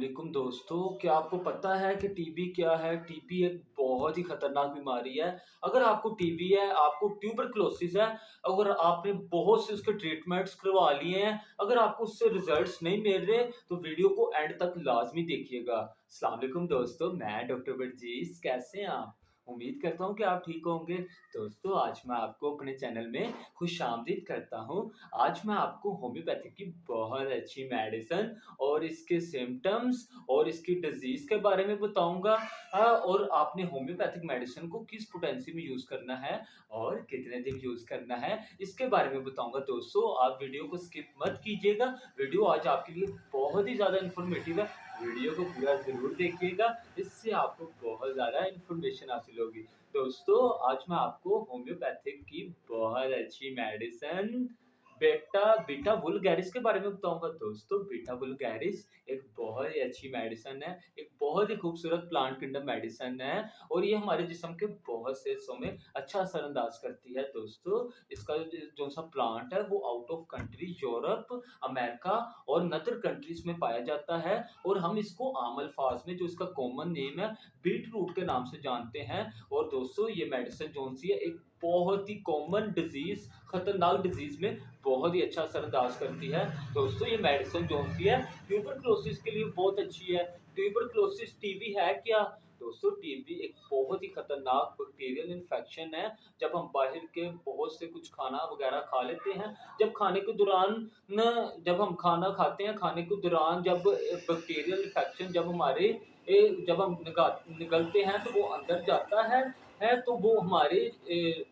वालेकुम दोस्तों, क्या आपको पता है कि टीबी क्या है? टीबी एक बहुत ही खतरनाक बीमारी है। अगर आपको टीबी है, आपको ट्यूबरकुलोसिस है, अगर आपने बहुत से उसके ट्रीटमेंट्स करवा लिए हैं, अगर आपको उससे रिजल्ट्स नहीं मिल रहे, तो वीडियो को एंड तक लाज़मी देखिएगा। अस्सलाम वालेकुम दोस्तों, मैं डॉक्टर बर्जीस, कैसे हैं आप? उम्मीद करता हूँ कि आप ठीक होंगे। दोस्तों, आज मैं आपको अपने चैनल में खुशामदीद करता हूँ। आज मैं आपको होम्योपैथी की बहुत अच्छी मेडिसिन और इसके सिम्पटम्स और इसकी डिजीज़ के बारे में बताऊँगा और आपने होम्योपैथिक मेडिसिन को किस पोटेंसी में यूज़ करना है और कितने दिन यूज़ करना है, इसके बारे में बताऊँगा दोस्तों। आप वीडियो को स्किप मत कीजिएगा, वीडियो आज आपके लिए बहुत ही ज़्यादा इन्फॉर्मेटिव है। वीडियो को पूरा ज़रूर देखिएगा, इससे आपको बहुत ज़्यादा इन्फॉर्मेशन हासिल होगी। दोस्तों, आज मैं आपको होम्योपैथिक की बहुत अच्छी मेडिसिन बीटा वुल्गारिस के बारे में बताऊँगा दोस्तों। बीटा वुल्गारिस एक बहुत ही अच्छी मेडिसिन है, एक बहुत ही खूबसूरत प्लांट किंगडम मेडिसिन है और ये हमारे जिस्म के बहुत से हिस्सों में अच्छा असर-अंदाज़ करती है दोस्तों। इसका जो-सा प्लांट है वो out of country Europe, America और नदर कंट्रीज़ में पाया जाता है और हम इसको आम अल्फ़ाज़ में जो इसका कॉमन नेम है बीट रूट के नाम से जानते हैं। और दोस्तों, ये मेडिसिन जो-सी है एक बहुत ही कॉमन डिज़ीज़, खतरनाक डिज़ीज़ में बहुत ही अच्छा असर-अंदाज़ करती है। दोस्तों, ये मेडिसिन जो-सी है ट्यूबरकुलोसिस के लिए बहुत अच्छी है। ट्यूबरकुलोसिस टीबी है क्या? दोस्तों, टीबी एक बहुत ही खतरनाक बैक्टीरियल इन्फेक्शन है। जब हम बाहर के बहुत से कुछ खाना वगैरह खा लेते हैं, जब खाने के दौरान जब हम खाना खाते हैं, खाने के दौरान जब बैक्टीरियल इन्फेक्शन जब हमारे जब हम निगलते हैं तो वो अंदर जाता है तो वो हमारे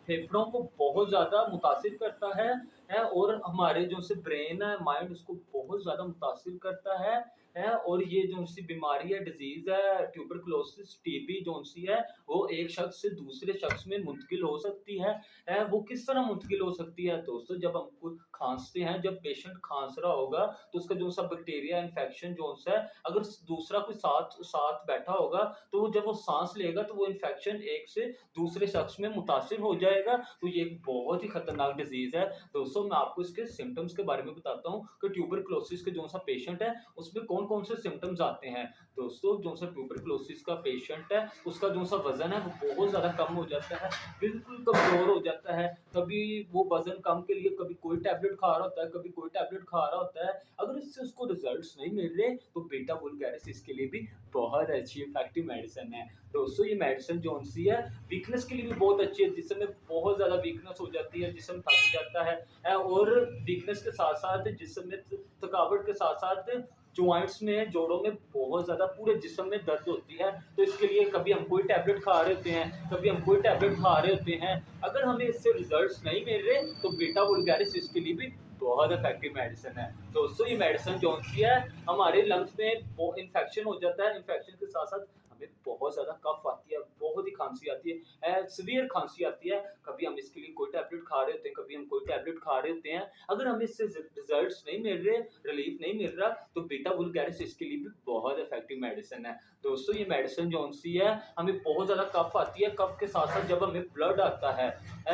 फेफड़ों को बहुत ज़्यादा मुतासिर करता है और हमारे जो से ब्रेन है, माइंड उसको बहुत ज़्यादा मुतासिर करता है और ये जो-सी बीमारी है, डिज़ीज़ है, ट्यूबरकुलोसिस टीबी जो-सी है, वो एक शख्स से दूसरे शख्स में मुंतकिल हो सकती है। वो किस तरह मुंतकिल हो सकती है दोस्तों? जब हम कुछ खाँसते हैं, जब पेशेंट खाँस रहा होगा, तो उसका जो-सा बैक्टीरिया इन्फेक्शन जो-सा है, अगर दूसरा कोई साथ साथ बैठा होगा, तो जब वो साँस लेगा, तो वो इन्फेक्शन एक से दूसरे शख्स में मुतासिर हो जाएगा। तो ये एक बहुत ही खतरनाक डिज़ीज़ है। दोस्तों, मैं आपको इसके सिम्पटम्स के बारे में बताता हूँ कि ट्यूबरकुलोसिस के जो-सा पेशेंट है, उसमें कौन-कौन से सिम्पटम्स आते हैं। दोस्तों, जो-सा ट्यूबरकुलोसिस का पेशेंट है, उसका जो-सा वज़न है, वो बहुत ज़्यादा कम हो जाता है, बिल्कुल कमज़ोर हो जाता है। कभी वो वज़न कम के लिए कभी कोई टैबलेट खा रहा होता है, कभी कोई टैबलेट खा रहा होता है। अगर इससे उसको रिज़ल्ट्स नहीं मिल रहे, तो बीटा वुल्गारिस इसके लिए भी बहुत अच्छी इफ़ेक्टिव मेडिसिन है। दोस्तों, ये मेडिसिन जो-सी है, वीकनेस के लिए भी बहुत अच्छी है, जिस्म में बहुत ज़्यादा वीकनेस हो जाती है, जिस्म थक जाता है और वीकनेस के साथ-साथ जिस्म में थकावट के साथ-साथ जॉइंट्स में, जोड़ों में बहुत ज़्यादा पूरे जिस्म में दर्द होती है। तो इसके लिए कभी हम कोई टैबलेट खा रहे होते हैं, कभी हम कोई टैबलेट खा रहे होते हैं। अगर हमें इससे रिज़ल्ट्स नहीं मिल रहे, तो बीटा वुल्गारिस इसके लिए भी बहुत इफ़ेक्टिव मेडिसिन है। दोस्तों, ये मेडिसिन जो-सी है, हमारे लंग्स में वो इन्फेक्शन हो जाता है, इन्फेक्शन के साथ-साथ हमें बहुत ज़्यादा कफ़ आती है, बहुत ही खाँसी आती है, सीवियर खाँसी आती है। कभी हम इसके लिए कोई टैबलेट खा रहे होते हैं, कभी हम कोई टैबलेट खा रहे होते हैं। अगर हमें इससे रिज़ल्ट्स नहीं मिल रहे, रिलीफ नहीं मिल रहा, तो बीटा वुल्गारिस इसके लिए भी बहुत इफ़ेक्टिव मेडिसिन है। दोस्तों, ये मेडिसिन जो-सी है, हमें बहुत ज़्यादा कफ़ आती है, कफ़ के साथ-साथ जब हमें ब्लड आता है,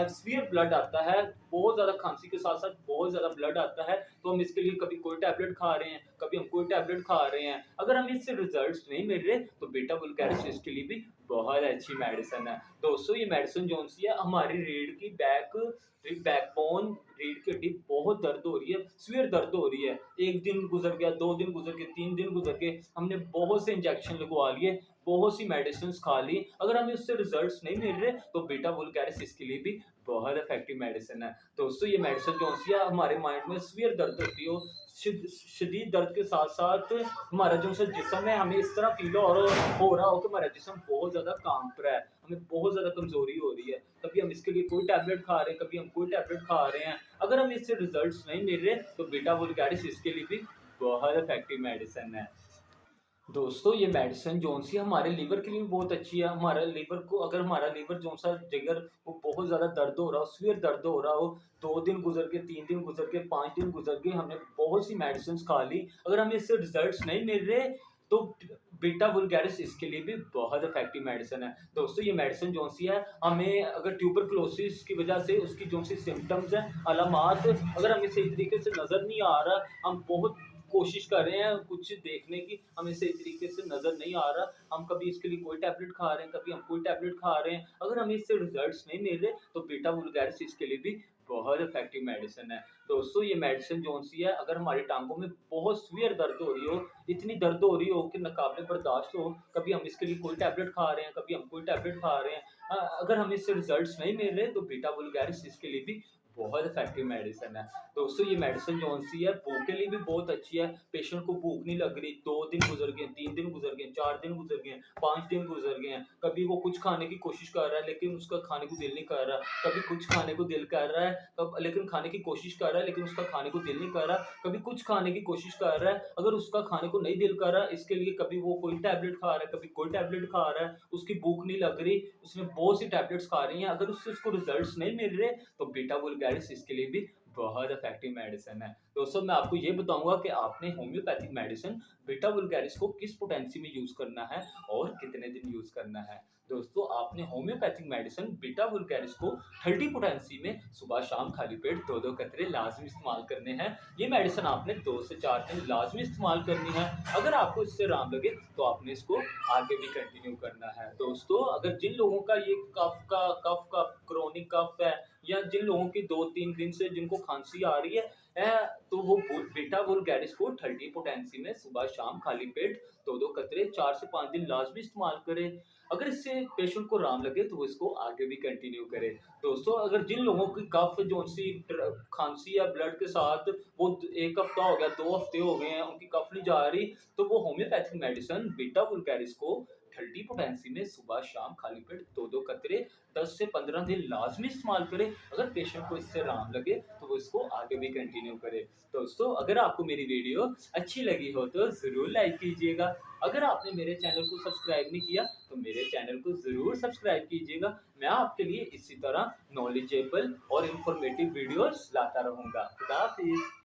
सीवियर ब्लड आता है, बहुत ज़्यादा खाँसी के साथ-साथ बहुत ज़्यादा ब्लड आता है, तो हम इसके लिए कभी कोई टैबलेट खा रहे हैं, कभी हम कोई टैबलेट खा रहे हैं। अगर हमें इससे रिज़ल्ट्स नहीं मिल रहे, तो बीटा वुल्गारिस इसके लिए भी बहुत अच्छी मेडिसिन है। दोस्तों, ये मेडिसिन जो-सी है, हमारी बैकबोन, रीढ़ की हड्डी बहुत दर्द हो रही है, सीवियर दर्द हो रही है। 1 दिन गुज़र गया, 2 दिन गुज़र गए, 3 दिन गुज़र गए, हमने बहुत से इंजेक्शन लगवा लिए, बहुत सी मेडिसिन्स खा ली। अगर हमें उससे रिज़ल्ट्स नहीं मिल रहे, तो बीटा वुल्गारिस इसके लिए भी बहुत इफ़ेक्टिव मेडिसिन है। दोस्तों, ये मेडिसिन जो-सी है, हमारे माइंड में सीवियर दर्द होती हो, शदीद दर्द के साथ-साथ हमारा जो-सा जिस्म है, हमें इस तरह फ़ील हो रहा हो कि हमारा जिस्म बहुत ज़्यादा काँप रहा है, हमें बहुत ज़्यादा कमज़ोरी हो रही है। कभी हम इसके लिए कोई टैबलेट खा रहे हैं, कभी हम कोई टैबलेट खा रहे हैं। अगर हमें इससे रिज़ल्ट्स नहीं मिल रहे, तो बीटा वुल्गारिस इसके लिए भी बहुत इफ़ेक्टिव मेडिसिन है। दोस्तों, ये मेडिसिन जो-सी हमारे लीवर के लिए भी बहुत अच्छी है। हमारा लीवर को अगर हमारा लीवर जो-सा जिगर वो बहुत ज़्यादा दर्द हो रहा हो, सीवियर दर्द हो रहा हो, 2 दिन गुज़र गए, 3 दिन गुज़र गए, 5 दिन गुज़र गए, हमने बहुत सी मेडिसिन्स खा ली। अगर हमें इससे रिज़ल्ट्स नहीं मिल रहे, तो बीटा वुल्गारिस इसके लिए भी बहुत इफ़ेक्टिव मेडिसिन है। दोस्तों, ये मेडिसिन जो-सी है, हमें अगर ट्यूबरकुलोसिस की वजह से उसकी जो-सी सिम्पटम्स हैं, अलामात अगर हमें सही तरीके से नज़र नहीं आ रहा, हम बहुत कोशिश कर रहे हैं कुछ देखने की, हमें सही तरीके से नज़र नहीं आ रहा, हम कभी इसके लिए कोई टैबलेट खा रहे हैं, कभी हम कोई टैबलेट खा रहे हैं, अगर हमें इससे रिज़ल्ट्स नहीं मिल रहे, तो बीटा वल्गारिस इसके लिए भी बहुत इफ़ेक्टिव मेडिसिन है। दोस्तों ये मेडिसिन कौन-सी है, अगर हमारी टाँगों में बहुत सीवियर दर्द हो रही हो, इतनी दर्द हो रही हो कि नाक़ाबिले बर्दाश्त हो, कभी हम इसके लिए कोई टैबलेट खा रहे हैं, कभी हम कोई टैबलेट खा रहे हैं, अगर हमें इससे रिज़ल्ट्स नहीं मिल रहे, तो बीटा वल्गारिस इसके लिए भी बहुत इफ़ेक्टिव मेडिसिन है। दोस्तों ये मेडिसिन कौन-सी है, भूख के लिए भी बहुत अच्छी है, पेशेंट को भूख नहीं लग रही, 2 दिन गुज़र गए, 3 दिन गुज़र गए, 4 दिन गुज़र गए, 5 दिन गुज़र गए हैं, कभी वो कुछ खाने की कोशिश कर रहा है, लेकिन उसका खाने को दिल नहीं कर रहा, कभी कुछ खाने को दिल कर रहा है, लेकिन खाने की कोशिश कर रहा है, लेकिन उसका खाने को दिल नहीं कर रहा, कभी कुछ खाने की कोशिश कर रहा है, अगर उसका खाने को नहीं दिल कर रहा, इसके लिए कभी वो कोई टैबलेट खा रहा है, कभी कोई टैबलेट खा रहा है, उसकी भूख नहीं लग रही, उसने बहुत सी टैबलेट्स खा रही हैं, अगर उससे उसको रिज़ल्ट्स नहीं मिल रहे, तो बीटा वल्गारिस इसके लिए भी बहुत इफ़ेक्टिव मेडिसिन है। दोस्तों मैं आपको ये बताऊँगा कि आपने होम्योपैथिक मेडिसिन बीटा वल्गारिस को किस पोटेंसी में यूज़ करना है और कितने दिन यूज़ करना है। दोस्तों आपने होम्योपैथिक मेडिसिन बीटा वल्गारिस को 30 पोटेंसी में सुबह-शाम खाली पेट 2-2 कतरे लाज़मी इस्तेमाल करने हैं। ये मेडिसिन आपने 2 से 4 दिन लाज़मी इस्तेमाल करनी है। अगर आपको इससे आराम लगे तो आपने इसको आगे भी कंटिन्यू करना है। दोस्तों अगर जिन लोगों का ये कफ का क्रोनिक कफ है या जिन लोगों की 2-3 दिन से जिनको खाँसी आ रही है, तो वो बीटा वल्गारिस को 30 पोटेंसी में सुबह-शाम खाली पेट 2-2 कतरे 4 से 5 दिन लाज़मी इस्तेमाल करें। अगर इससे पेशेंट को आराम लगे तो वो इसको आगे भी कंटिन्यू करे। दोस्तों अगर जिन लोगों की कफ जौन-सी खाँसी या ब्लड के साथ वो 1 हफ्ता हो गया, 2 हफ्ते हो गए हैं, उनकी कफ नहीं जा रही, तो वो होम्योपैथिक मेडिसिन बीटा वल्गारिस को 30 पोटेंसी में सुबह-शाम खाली पेट 2-2 कतरे 10 से 15 दिन लाज़मी इस्तेमाल करें। अगर पेशेंट को इससे आराम लगे तो वो इसको आगे भी कंटिन्यू करे। दोस्तों अगर आपको मेरी वीडियो अच्छी लगी हो तो ज़रूर लाइक कीजिएगा। अगर आपने मेरे चैनल को सब्सक्राइब नहीं किया तो मेरे चैनल को ज़रूर सब्सक्राइब कीजिएगा। मैं आपके लिए इसी तरह नॉलेजेबल और इन्फॉर्मेटिव वीडियोज़ लाता रहूँगा। खुदा हाफ़िज़।